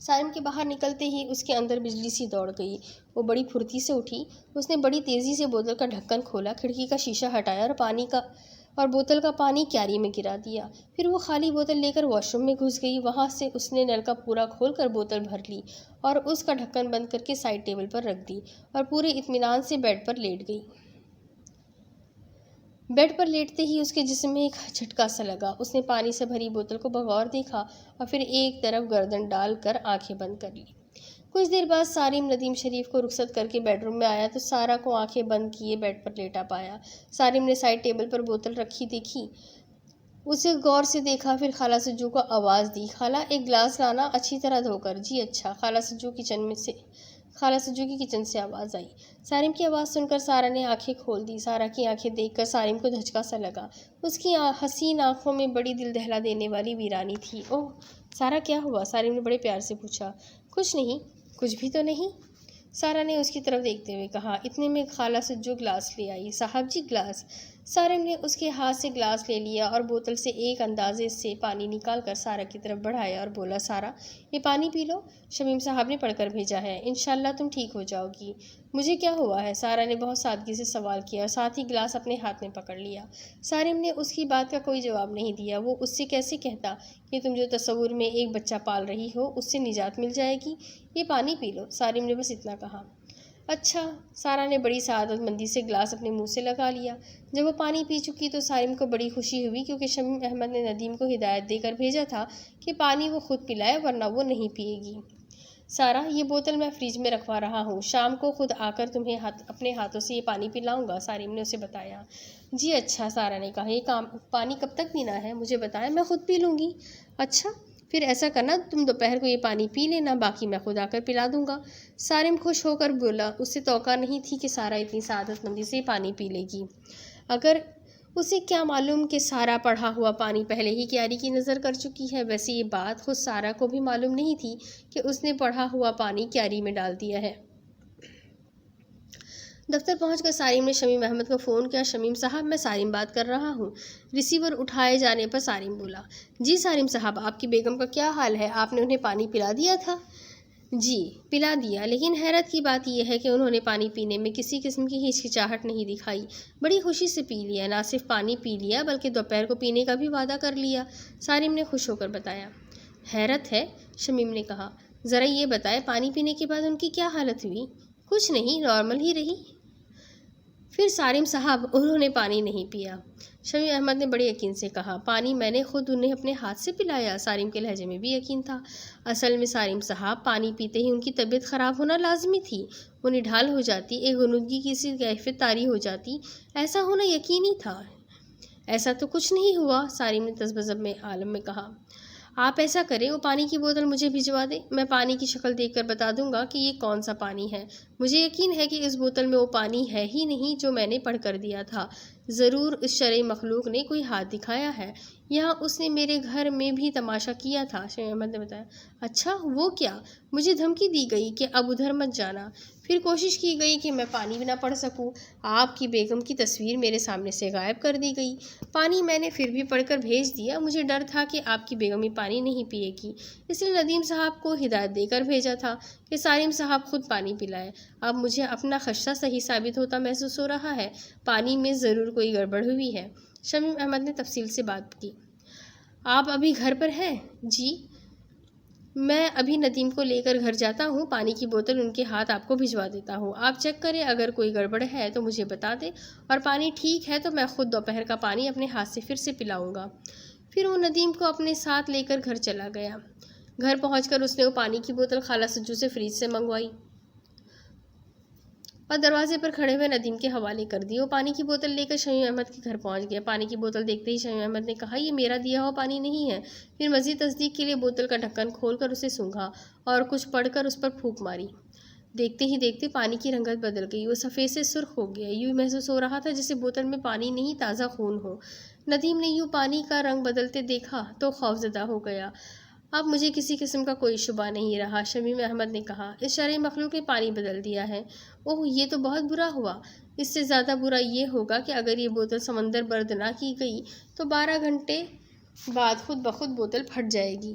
سالم کے باہر نکلتے ہی اس کے اندر بجلی سی دوڑ گئی۔ وہ بڑی پھرتی سے اٹھی۔ اس نے بڑی تیزی سے بوتل کا ڈھکن کھولا، کھڑکی کا شیشہ ہٹایا اور بوتل کا پانی کیاری میں گرا دیا۔ پھر وہ خالی بوتل لے کر واش روم میں گھس گئی۔ وہاں سے اس نے نلکا پورا کھول کر بوتل بھر لی اور اس کا ڈھکن بند کر کے سائڈ ٹیبل پر رکھ دی اور پورے اطمینان سے بیڈ پر لیٹ گئی۔ بیڈ پر لیٹتے ہی اس کے جسم میں ایک جھٹکا سا لگا۔ اس نے پانی سے بھری بوتل کو بغور دیکھا اور پھر ایک طرف گردن ڈال کر آنکھیں بند کر لی۔ کچھ دیر بعد سالم ندیم شریف کو رخصت کر کے بیڈ روم میں آیا تو سارا کو آنکھیں بند کیے بیڈ پر لیٹا پایا۔ سالم نے سائڈ ٹیبل پر بوتل رکھی دیکھی، اسے غور سے دیکھا، پھر خالہ سجو کو آواز دی، خالہ ایک گلاس لانا، اچھی طرح دھو کر۔ جی اچھا۔ خالہ سجو کی کچن سے آواز آئی۔ سالم کی آواز سن کر سارا نے آنکھیں کھول دی۔ سارا کی آنکھیں دیکھ کر سالم کو دھچکا سا لگا۔ اس کی حسین آنکھوں میں بڑی دل دہلا دینے والی ویرانی تھی۔ اوہ سارا، کیا ہوا؟ سالم نے بڑے پیار سے پوچھا۔ کچھ نہیں۔ کچھ بھی تو نہیں، سارا نے اس کی طرف دیکھتے ہوئے کہا۔ اتنے میں خالہ سجو گلاس لے آئی۔ صاحب جی گلاس۔ سالم نے اس کے ہاتھ سے گلاس لے لیا اور بوتل سے ایک اندازے سے پانی نکال کر سارا کی طرف بڑھایا اور بولا، سارا یہ پانی پی لو، شمیم صاحب نے پڑھ کر بھیجا ہے، انشاءاللہ تم ٹھیک ہو جاؤ گی۔ مجھے کیا ہوا ہے؟ سارا نے بہت سادگی سے سوال کیا اور ساتھ ہی گلاس اپنے ہاتھ میں پکڑ لیا۔ سالم نے اس کی بات کا کوئی جواب نہیں دیا۔ وہ اس سے کیسے کہتا کہ تم جو تصور میں ایک بچہ پال رہی ہو اس سے نجات مل جائے گی؟ یہ پانی پی لو۔ سالم نے بس اتنا کہا۔ اچھا۔ سارا نے بڑی سعادت مندی سے گلاس اپنے منہ سے لگا لیا۔ جب وہ پانی پی چکی تو سالم کو بڑی خوشی ہوئی، کیونکہ شمیم احمد نے ندیم کو ہدایت دے کر بھیجا تھا کہ پانی وہ خود پلائے ورنہ وہ نہیں پیے گی۔ سارا، یہ بوتل میں فریج میں رکھوا رہا ہوں، شام کو خود آ کر تمہیں اپنے ہاتھوں سے یہ پانی پلاؤں گا، سالم نے اسے بتایا۔ جی اچھا، سارا نے کہا۔ یہ پانی کب تک پینا ہے؟ مجھے بتائیں، میں خود پی لوں گی۔ اچھا، پھر ایسا کرنا، تم دوپہر کو یہ پانی پی لینا، باقی میں خود آ کر پلا دوں گا۔ سالم خوش ہو کر بولا۔ اسے توقع نہیں تھی کہ سارا اتنی سعادت مندی سے پانی پی لے گی۔ اگر اسے کیا معلوم کہ سارا پڑھا ہوا پانی پہلے ہی کیاری کی نظر کر چکی ہے۔ ویسے یہ بات خود سارا کو بھی معلوم نہیں تھی کہ اس نے پڑھا ہوا پانی کیاری میں ڈال دیا ہے۔ دفتر پہنچ کر سالم نے شمیم احمد کو فون کیا۔ شمیم صاحب، میں سالم بات کر رہا ہوں۔ ریسیور اٹھائے جانے پر سالم بولا۔ جی سالم صاحب، آپ کی بیگم کا کیا حال ہے؟ آپ نے انہیں پانی پلا دیا تھا؟ جی پلا دیا، لیکن حیرت کی بات یہ ہے کہ انہوں نے پانی پینے میں کسی قسم کی ہچکچاہٹ نہیں دکھائی، بڑی خوشی سے پی لیا، نہ صرف پانی پی لیا بلکہ دوپہر کو پینے کا بھی وعدہ کر لیا، سالم نے خوش ہو کر بتایا۔ حیرت ہے، شمیم نے کہا۔ ذرا یہ بتائے، پانی پینے کے بعد ان کی کیا حالت ہوئی؟ کچھ نہیں، نارمل ہی رہی۔ پھر سالم صاحب، انہوں نے پانی نہیں پیا؟ شمیم احمد نے بڑے یقین سے کہا۔ پانی میں نے خود انہیں اپنے ہاتھ سے پلایا، سالم کے لہجے میں بھی یقین تھا۔ اصل میں سالم صاحب، پانی پیتے ہی ان کی طبیعت خراب ہونا لازمی تھی، وہ نڈھال ہو جاتی، ایک غنودگی کی سی کیفیت طاری ہو جاتی، ایسا ہونا یقینی تھا۔ ایسا تو کچھ نہیں ہوا، سالم نے تذبذب میں عالم میں کہا۔ آپ ایسا کریں، وہ پانی کی بوتل مجھے بھجوا دیں، میں پانی کی شکل دیکھ کر بتا دوں گا کہ یہ کون سا پانی ہے۔ مجھے یقین ہے کہ اس بوتل میں وہ پانی ہے ہی نہیں جو میں نے پڑھ کر دیا تھا، ضرور اس شرعی مخلوق نے کوئی ہاتھ دکھایا ہے، یہاں اس نے میرے گھر میں بھی تماشا کیا تھا، شمیم احمد نے بتایا۔ اچھا، وہ کیا؟ مجھے دھمکی دی گئی کہ اب ادھر مت جانا، پھر کوشش کی گئی کہ میں پانی بھی نہ پڑھ سکوں، آپ کی بیگم کی تصویر میرے سامنے سے غائب کر دی گئی، پانی میں نے پھر بھی پڑھ کر بھیج دیا، مجھے ڈر تھا کہ آپ کی بیگم یہ پانی نہیں پیے گی، اس لیے ندیم صاحب کو ہدایت دے کر بھیجا تھا کہ سالم صاحب خود پانی پلائے، اب مجھے اپنا خدشہ صحیح ثابت ہوتا محسوس ہو رہا ہے، پانی میں ضرور کوئی گڑبڑ ہوئی ہے۔ شمیم احمد نے تفصیل سے بات کی۔ آپ ابھی گھر پر ہیں؟ جی، میں ابھی ندیم کو لے کر گھر جاتا ہوں، پانی کی بوتل ان کے ہاتھ آپ کو بھجوا دیتا ہوں، آپ چیک کریں، اگر کوئی گڑبڑ ہے تو مجھے بتا دیں، اور پانی ٹھیک ہے تو میں خود دوپہر کا پانی اپنے ہاتھ سے پھر سے پلاؤں گا۔ پھر وہ ندیم کو اپنے ساتھ لے کر گھر چلا گیا۔ گھر پہنچ کر اس نے وہ پانی کی بوتل خالہ سجو سے فریج سے منگوائی اور دروازے پر کھڑے ہوئے ندیم کے حوالے کر دی۔ وہ پانی کی بوتل لے کر شمیم احمد کے گھر پہنچ گیا۔ پانی کی بوتل دیکھتے ہی شمیم احمد نے کہا، یہ میرا دیا ہوا پانی نہیں ہے۔ پھر مزید تصدیق کے لیے بوتل کا ڈھکن کھول کر اسے سونگھا اور کچھ پڑھ کر اس پر پھونک ماری۔ دیکھتے ہی دیکھتے پانی کی رنگت بدل گئی، وہ سفید سے سرخ ہو گیا، یوں محسوس ہو رہا تھا جیسے بوتل میں پانی نہیں تازہ خون ہو۔ ندیم نے یوں پانی کا رنگ بدلتے دیکھا تو خوفزدہ ہو گیا۔ اب مجھے کسی قسم کا کوئی شبہ نہیں رہا، شمیم احمد نے کہا، اس شرعی مخلوق نے پانی بدل دیا ہے۔ اوہ، یہ تو بہت برا ہوا، اس سے زیادہ برا یہ ہوگا کہ اگر یہ بوتل سمندر برد نہ کی گئی تو 12 گھنٹے بعد خود بخود بوتل پھٹ جائے گی۔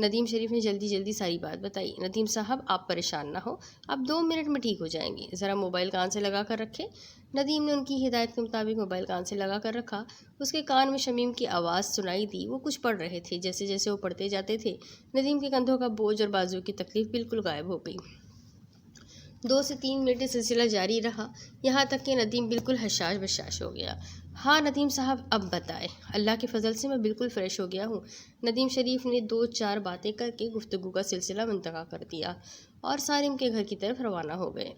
ندیم شریف نے جلدی جلدی ساری بات بتائی۔ ندیم صاحب آپ پریشان نہ ہو، آپ 2 منٹ میں ٹھیک ہو جائیں گے، ذرا موبائل کان سے لگا کر رکھیں۔ ندیم نے ان کی ہدایت کے مطابق موبائل کان سے لگا کر رکھا۔ اس کے کان میں شمیم کی آواز سنائی دی، وہ کچھ پڑھ رہے تھے۔ جیسے جیسے وہ پڑھتے جاتے تھے ندیم کے کندھوں کا بوجھ اور بازو کی تکلیف بالکل غائب ہو گئی۔ 2 سے 3 منٹ یہ سلسلہ جاری رہا، یہاں تک کہ ندیم بالکل حشاش بشاش ہو گیا۔ ہاں ندیم صاحب اب بتائیں۔ اللہ کے فضل سے میں بالکل فریش ہو گیا ہوں۔ ندیم شریف نے 2-4 باتیں کر کے گفتگو کا سلسلہ منتقل کر دیا اور سارم کے گھر کی طرف روانہ ہو گئے۔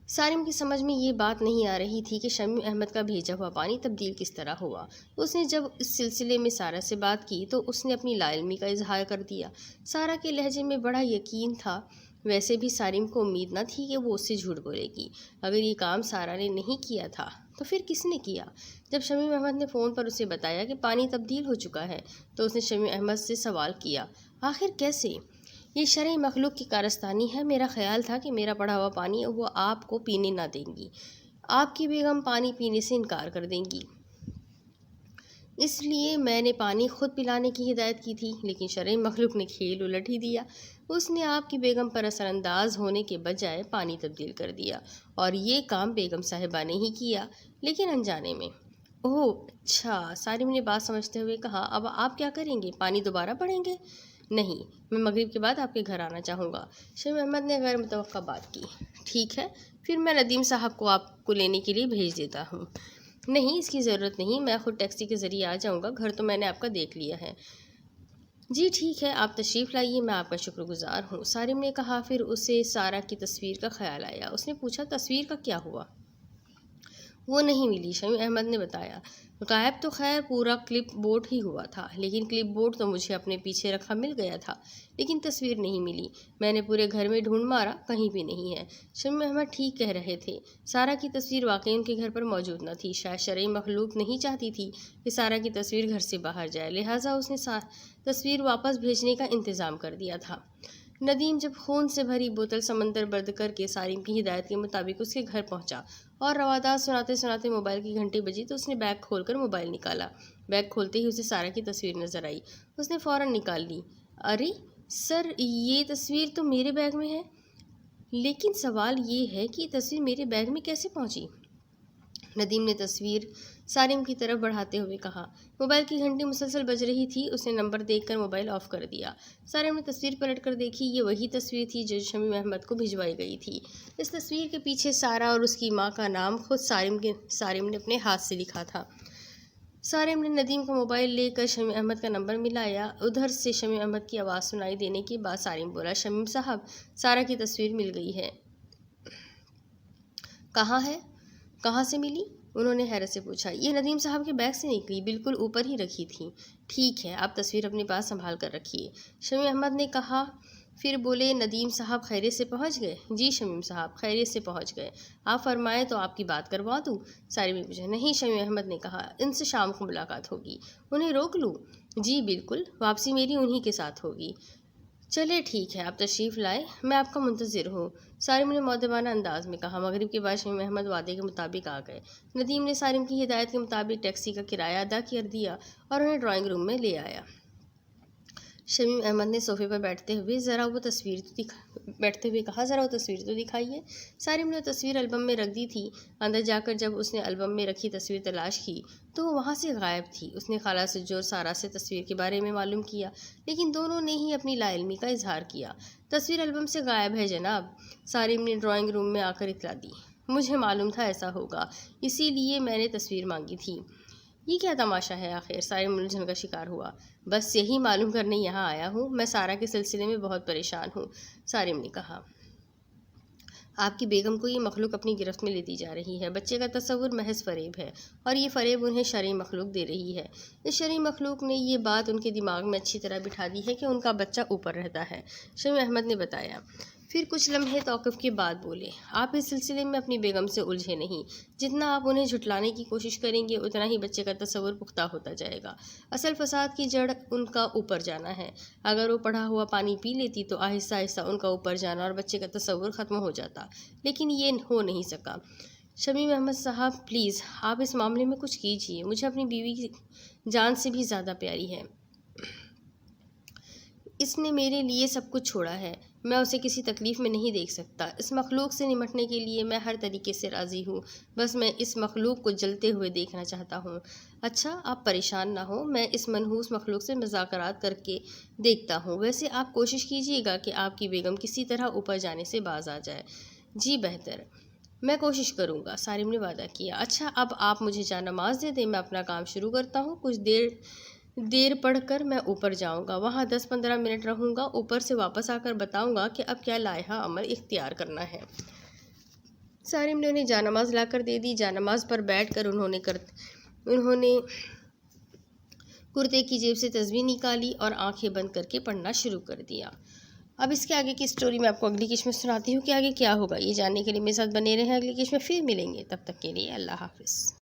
سارم کی سمجھ میں یہ بات نہیں آ رہی تھی کہ شمیم احمد کا بھیجا ہوا پانی تبدیل کس طرح ہوا۔ اس نے جب اس سلسلے میں سارہ سے بات کی تو اس نے اپنی لا علمی کا اظہار کر دیا۔ سارہ کے لہجے میں بڑا یقین تھا، ویسے بھی سارم کو امید نہ تھی کہ وہ اس سے جھوٹ بولے گی۔ اگر یہ کام سارہ نے نہیں کیا تھا تو پھر کس نے کیا؟ جب شمیم احمد نے فون پر اسے بتایا کہ پانی تبدیل ہو چکا ہے تو اس نے شمیم احمد سے سوال کیا، آخر کیسے؟ یہ شرعی مخلوق کی کارستانی ہے۔ میرا خیال تھا کہ میرا پڑا ہوا پانی وہ آپ کو پینے نہ دیں گی، آپ کی بیگم پانی پینے سے انکار کر دیں گی، اس لیے میں نے پانی خود پلانے کی ہدایت کی تھی، لیکن شرعی مخلوق نے کھیل الٹ ہی دیا۔ اس نے آپ کی بیگم پر اثر انداز ہونے کے بجائے پانی تبدیل کر دیا، اور یہ کام بیگم صاحبہ نے ہی کیا، لیکن انجانے میں۔ اوہ اچھا، سارم نے بات سمجھتے ہوئے کہا، اب آپ کیا کریں گے؟ پانی دوبارہ پڑیں گے؟ نہیں، میں مغرب کے بعد آپ کے گھر آنا چاہوں گا۔ شمیم احمد نے غیر متوقع بات کی۔ ٹھیک ہے، پھر میں ندیم صاحب کو آپ کو لینے کے لیے بھیج دیتا ہوں۔ نہیں، اس کی ضرورت نہیں، میں خود ٹیکسی کے ذریعے آ جاؤں گا، گھر تو میں نے آپ کا دیکھ لیا ہے۔ جی ٹھیک ہے، آپ تشریف لائیے، میں آپ کا شکر گزار ہوں، سارم نے کہا۔ پھر اسے سارہ کی تصویر کا خیال آیا۔ اس نے پوچھا، تصویر کا کیا ہوا؟ وہ نہیں ملی، شمیم احمد نے بتایا۔ غائب تو خیر پورا کلپ بورڈ ہی ہوا تھا، لیکن کلپ بورڈ تو مجھے اپنے پیچھے رکھا مل گیا تھا، لیکن تصویر نہیں ملی۔ میں نے پورے گھر میں ڈھونڈ مارا، کہیں بھی نہیں ہے۔ شمیم احمد ٹھیک کہہ رہے تھے، سارہ کی تصویر واقعی ان کے گھر پر موجود نہ تھی۔ شاید شرعی مخلوق نہیں چاہتی تھی کہ سارہ کی تصویر گھر سے باہر جائے، لہٰذا اس نے تصویر واپس بھیجنے کا انتظام کر دیا تھا۔ ندیم جب خون سے بھری بوتل سمندر برد کر کے سارم کی ہدایت کے مطابق اس کے گھر پہنچا اور روادات سناتے سناتے موبائل کی گھنٹی بجی تو اس نے بیگ کھول کر موبائل نکالا۔ بیگ کھولتے ہی اسے سارہ کی تصویر نظر آئی۔ اس نے فوراً نکال لی۔ ارے سر، یہ تصویر تو میرے بیگ میں ہے، لیکن سوال یہ ہے کہ یہ تصویر میرے بیگ میں کیسے پہنچی؟ ندیم نے تصویر سارم کی طرف بڑھاتے ہوئے کہا۔ موبائل کی گھنٹی مسلسل بج رہی تھی، اس نے نمبر دیکھ کر موبائل آف کر دیا۔ سارم نے تصویر پلٹ کر دیکھی، یہ وہی تصویر تھی جو شمیم احمد کو بھجوائی گئی تھی۔ اس تصویر کے پیچھے سارہ اور اس کی ماں کا نام خود سارم نے اپنے ہاتھ سے لکھا تھا۔ سارم نے ندیم کا موبائل لے کر شمیم احمد کا نمبر ملایا۔ ادھر سے شمیم احمد کی آواز سنائی دینے کے بعد سارم بولا، شمیم صاحب، سارہ کی تصویر مل گئی ہے۔ کہاں ہے؟ کہاں سے ملی؟ انہوں نے حیرت سے پوچھا۔ یہ ندیم صاحب کے بیگ سے نکلی، بالکل اوپر ہی رکھی تھی۔ ٹھیک ہے، آپ تصویر اپنے پاس سنبھال کر رکھیے، شمیم احمد نے کہا۔ پھر بولے، ندیم صاحب خیریت سے پہنچ گئے؟ جی شمیم صاحب خیریت سے پہنچ گئے، آپ فرمائیں تو آپ کی بات کروا دوں؟ سارم نے پوچھا۔ نہیں، شمیم احمد نے کہا، ان سے شام کو ملاقات ہوگی، انہیں روک لوں؟ جی بالکل، واپسی میری انہی کے ساتھ ہوگی۔ چلے ٹھیک ہے، آپ تشریف لائیں، میں آپ کا منتظر ہوں، سارم نے مؤدبانہ انداز میں کہا۔ مغرب کے بعد شمیم احمد وعدے کے مطابق آ گئے۔ ندیم نے سارم کی ہدایت کے مطابق ٹیکسی کا کرایہ ادا کر دیا اور انہیں ڈرائنگ روم میں لے آیا۔ شمیم احمد نے صوفے پر بیٹھتے ہوئے کہا، ذرا وہ تصویر تو دکھائیے۔ سارم نے وہ تصویر البم میں رکھ دی تھی۔ اندر جا کر جب اس نے البم میں رکھی تصویر تلاش کی تو وہ وہاں سے غائب تھی۔ اس نے خالہ سجو اور سارہ سے تصویر کے بارے میں معلوم کیا، لیکن دونوں نے ہی اپنی لا علمی کا اظہار کیا۔ تصویر البم سے غائب ہے جناب، سارم نے ڈرائنگ روم میں آ کر اطلاع دی۔ مجھے معلوم تھا ایسا ہوگا، اسی لیے میں نے تصویر مانگی تھی۔ یہ کیا تماشا ہے آخر؟ سارم الجھن کا شکار ہوا۔ بس یہی معلوم کرنے یہاں آیا ہوں، میں سارہ کے سلسلے میں بہت پریشان ہوں، سارم نے کہا۔ آپ کی بیگم کو یہ مخلوق اپنی گرفت میں لیتی جا رہی ہے، بچے کا تصور محض فریب ہے، اور یہ فریب انہیں شرعی مخلوق دے رہی ہے۔ اس شرعی مخلوق نے یہ بات ان کے دماغ میں اچھی طرح بٹھا دی ہے کہ ان کا بچہ اوپر رہتا ہے، شمیم احمد نے بتایا۔ پھر کچھ لمحے توقف کے بعد بولے، آپ اس سلسلے میں اپنی بیگم سے الجھے نہیں، جتنا آپ انہیں جھٹلانے کی کوشش کریں گے اتنا ہی بچے کا تصور پختہ ہوتا جائے گا۔ اصل فساد کی جڑ ان کا اوپر جانا ہے، اگر وہ پڑھا ہوا پانی پی لیتی تو آہستہ آہستہ ان کا اوپر جانا اور بچے کا تصور ختم ہو جاتا، لیکن یہ ہو نہیں سکا۔ شمیم احمد صاحب پلیز آپ اس معاملے میں کچھ کیجیے، مجھے اپنی بیوی کی جان سے بھی زیادہ پیاری ہے۔ اس نے میرے لیے سب کچھ چھوڑا ہے، میں اسے کسی تکلیف میں نہیں دیکھ سکتا۔ اس مخلوق سے نمٹنے کے لیے میں ہر طریقے سے راضی ہوں، بس میں اس مخلوق کو جلتے ہوئے دیکھنا چاہتا ہوں۔ اچھا، آپ پریشان نہ ہوں، میں اس منحوس مخلوق سے مذاکرات کر کے دیکھتا ہوں۔ ویسے آپ کوشش کیجیے گا کہ آپ کی بیگم کسی طرح اوپر جانے سے باز آ جائے۔ جی بہتر، میں کوشش کروں گا، سارم نے وعدہ کیا۔ اچھا، اب آپ مجھے جا نماز دے دیں، میں اپنا کام شروع کرتا ہوں۔ کچھ دیر پڑھ کر میں اوپر جاؤں گا، وہاں 10-15 منٹ رہوں گا، اوپر سے واپس آ کر بتاؤں گا کہ اب کیا لائحہ عمل اختیار کرنا ہے۔ سارم نے انہیں جا نماز لا کر دے دی۔ جا نماز پر بیٹھ کر انہوں نے کرتے کی جیب سے تسبیح نکالی اور آنکھیں بند کر کے پڑھنا شروع کر دیا۔ اب اس کے آگے کی سٹوری میں آپ کو اگلی قسط میں سناتی ہوں کہ آگے کیا ہوگا۔ یہ جاننے کے لیے میرے ساتھ بنے رہیں، اگلی قسط میں پھر ملیں گے، تب تک کے لیے اللہ حافظ۔